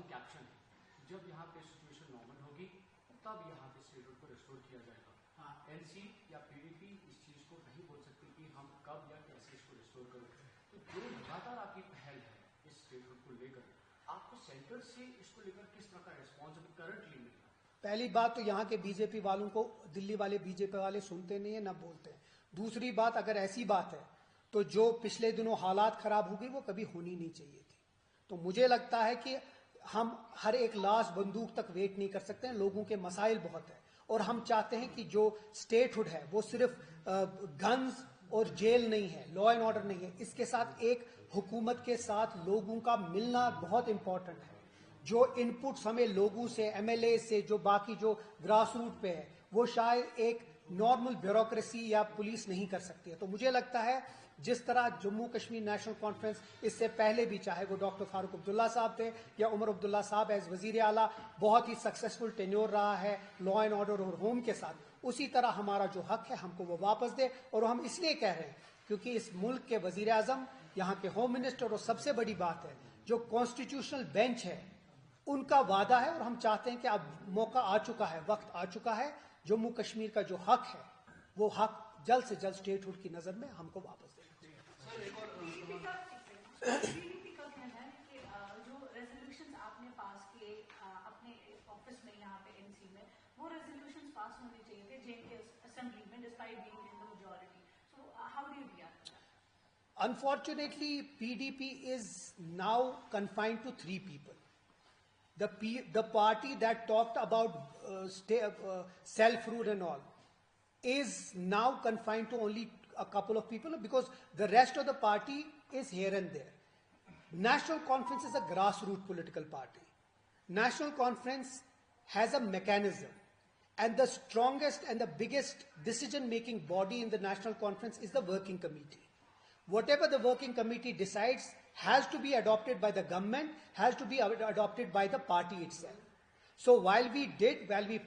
واضح کیپشن ہے جب یہاں پہ سچویشن نارمل ہوگی تب یہاں پہ اسٹیٹ ہوڈ کو ریسٹور کیا جائے گا. این سی یا پی ڈی پی اس چیز کو نہیں بول سکتی کہ ہم کب یا کیسے اس کو ریسٹور کریں. تو جو لگاتار آپ کی پہل ہے اس اسٹیٹ ہوڈ کو لے کر, آپ کو سینٹر سے اس کو لے کر کس طرح کا ریسپانس ابھی کرنٹلی مل رہا ہے؟ پہلی بات تو یہاں کے بی جے پی والوں کو دلی والے بی جے پی والے سنتے نہیں ہیں نہ بولتے ہیں. دوسری بات, اگر ایسی بات ہے تو جو پچھلے دنوں حالات خراب ہو گئی وہ کبھی ہونی نہیں چاہیے تھی. تو مجھے لگتا ہے کہ ہم ہر ایک لاش بندوق تک ویٹ نہیں کر سکتے ہیں. لوگوں کے مسائل بہت ہیں اور ہم چاہتے ہیں کہ جو اسٹیٹ ہوڈ ہے وہ صرف گنز اور جیل نہیں ہے, لا اینڈ آرڈر نہیں ہے. اس کے ساتھ ایک حکومت کے ساتھ لوگوں کا ملنا بہت امپورٹنٹ ہے. جو ان پٹس ہمیں لوگوں سے, ایم ایل اے سے, جو باقی جو گراس روٹ پہ ہے, وہ شاید ایک نارمل بیوروکریسی یا پولیس نہیں کر سکتی ہے. تو مجھے لگتا ہے جس طرح جموں کشمیر نیشنل کانفرنس اس سے پہلے بھی, چاہے وہ ڈاکٹر فاروق عبداللہ صاحب تھے یا عمر عبداللہ صاحب ایز وزیر اعلیٰ, بہت ہی سکسیسفل ٹینیور رہا ہے لا اینڈ آرڈر اور ہوم کے ساتھ, اسی طرح ہمارا جو حق ہے ہم کو وہ واپس دے. اور ہم اس لیے کہہ رہے ہیں کیونکہ اس ملک کے وزیر اعظم, یہاں کے ہوم منسٹر, اور سب سے بڑی بات ہے جو کانسٹیٹیوشنل بینچ ہے ان کا وعدہ ہے, اور ہم چاہتے ہیں کہ اب موقع آ چکا ہے, وقت آ چکا ہے, جموں کشمیر کا جو حق ہے وہ حق جلد سے جلد اسٹیٹ ہوڈ کی نظر میں ہم کو واپس دیں. PDP کا کہنا ہے کہ جو ریزولوشن آپ نے پاس کیے اپنے آفس میں یہاں پہ این سی میں, وہ ریزولوشن پاس ہونے چاہیے تھے جن کے اسمبلی میں despite being in the majority. So how do you react to that? Unfortunately, PDP is now confined to 3 people. The party that talked about self-rule and all is now confined to only a couple of people because the rest of the party is here and there. National Conference is a grassroots political party. National Conference has a mechanism, and the strongest and the biggest decision-making body in the National Conference is the Working Committee. Whatever the Working Committee decides has to be adopted by the government, has to be adopted by the party itself. So while we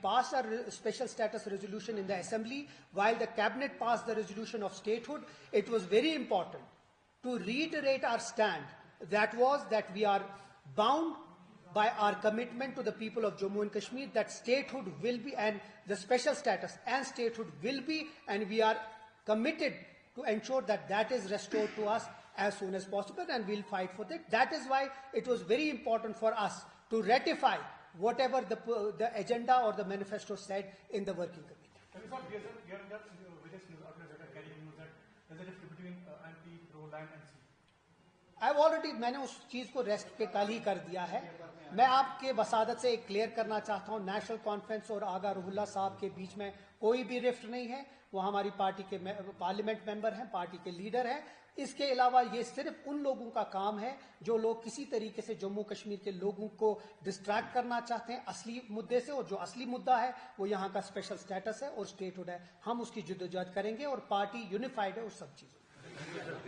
passed our special status resolution in the assembly, while the cabinet passed the resolution of statehood, it was very important to reiterate our stand. That was that we are bound by our commitment to the people of Jammu and Kashmir that statehood will be, and the special status and statehood will be, and we are committed to ensure that that is restored to us as soon as possible, and we'll fight for that. That is why it was very important for us to ratify whatever the agenda or the manifesto said in the working committee. میں نے اس چیز کو rest پہ کل ہی کر دیا ہے. میں آپ کے وسادت سے ایک کلیئر کرنا چاہتا ہوں, نیشنل کانفرنس اور آغا روح اللہ صاحب کے بیچ میں کوئی بھی رفٹ نہیں ہے. وہ ہماری پارٹی کے پارلیمنٹ ممبر ہیں, پارٹی کے لیڈر ہیں. اس کے علاوہ یہ صرف ان لوگوں کا کام ہے جو لوگ کسی طریقے سے جموں کشمیر کے لوگوں کو ڈسٹریکٹ کرنا چاہتے ہیں اصلی مدعے سے, اور جو اصلی مدعا ہے وہ یہاں کا اسپیشل اسٹیٹس ہے اور اسٹیٹ ہوڈ ہے. ہم اس کی جدوجہد کریں گے اور پارٹی یونیفائڈ ہے اس سب چیزوں.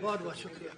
بہت بہت شکریہ.